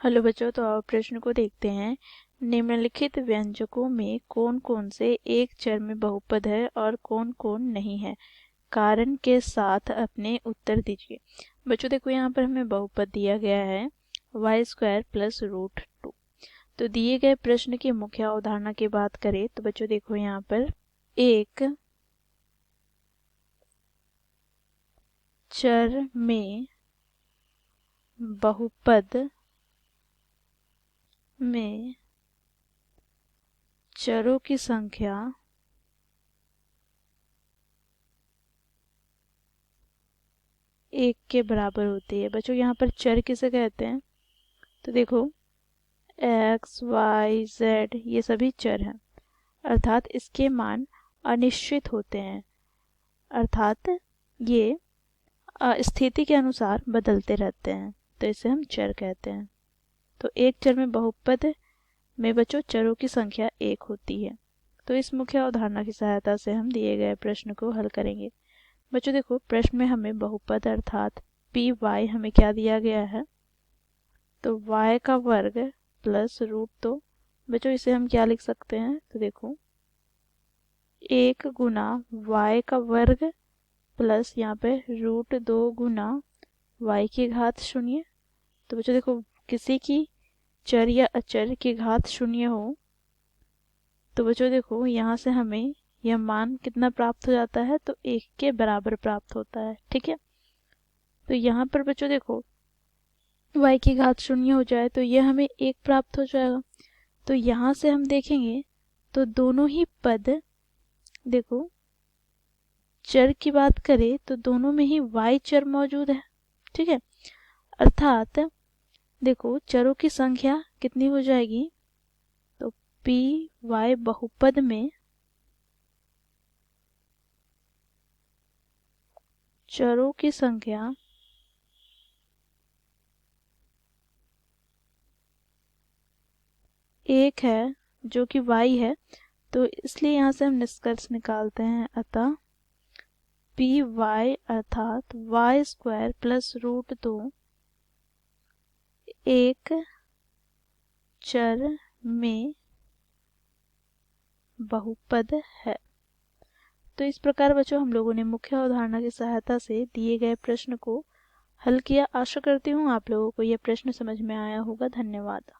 Hello बच्चों, तो आप प्रश्न को देखते हैं। निम्नलिखित व्यंजकों में कौन कौन से एक चर में बहुपद है और कौन कौन नहीं है, कारण के साथ अपने उत्तर दीजिए। बच्चों देखो, यहाँ पर हमें बहुपद दिया गया है y² प्लस √2। तो दिए गए प्रश्न की मुख्य अवधारणा की बात करें तो बच्चों देखो, यहाँ पर एक चर में बहुपद में चरों की संख्या एक के बराबर होती है। बच्चों यहाँ पर चर किसे कहते हैं? तो देखो, x, y, z ये सभी चर हैं, अर्थात इसके मान अनिश्चित होते हैं, अर्थात ये स्थिति के अनुसार बदलते रहते हैं, तो इसे हम चर कहते हैं। तो एक चर में बहुपद में बच्चों चरों की संख्या एक होती है। तो इस मुख्य अवधारणा की सहायता से हम दिए गए प्रश्न को हल करेंगे। बच्चों देखो, प्रश्न में हमें बहुपद अर्थात पी वाई हमें क्या दिया गया है? तो y का वर्ग प्लस √2। बच्चों इसे हम क्या लिख सकते हैं? तो देखो, 1 गुना y का वर्ग प्लस यहाँ पे √2 गुना y की घात 0। तो बच्चों देखो, किसी की चर या अचर की घात 0 हो तो बच्चों देखो, यहाँ से हमें यह मान कितना प्राप्त हो जाता है? तो 1 के बराबर प्राप्त होता है। ठीक है, तो यहाँ पर बच्चों देखो, y की घात 0 हो जाए तो यह हमें 1 प्राप्त हो जाएगा। तो यहाँ से हम देखेंगे तो दोनों ही पद, देखो चर की बात करें तो दोनों में ही y चर मौजूद है। ठीक है, अर्थात देखो चरों की संख्या कितनी हो जाएगी? तो पी वाई बहुपद में चरों की संख्या एक है, जो कि y है। तो इसलिए यहाँ से हम निष्कर्ष निकालते हैं, अतः पी वाई अर्थात y² प्लस √2 एक चर में बहुपद है। तो इस प्रकार बच्चों हम लोगों ने मुख्य अवधारणा की सहायता से दिए गए प्रश्न को हल किया। आशा करती हूँ आप लोगों को यह प्रश्न समझ में आया होगा। धन्यवाद।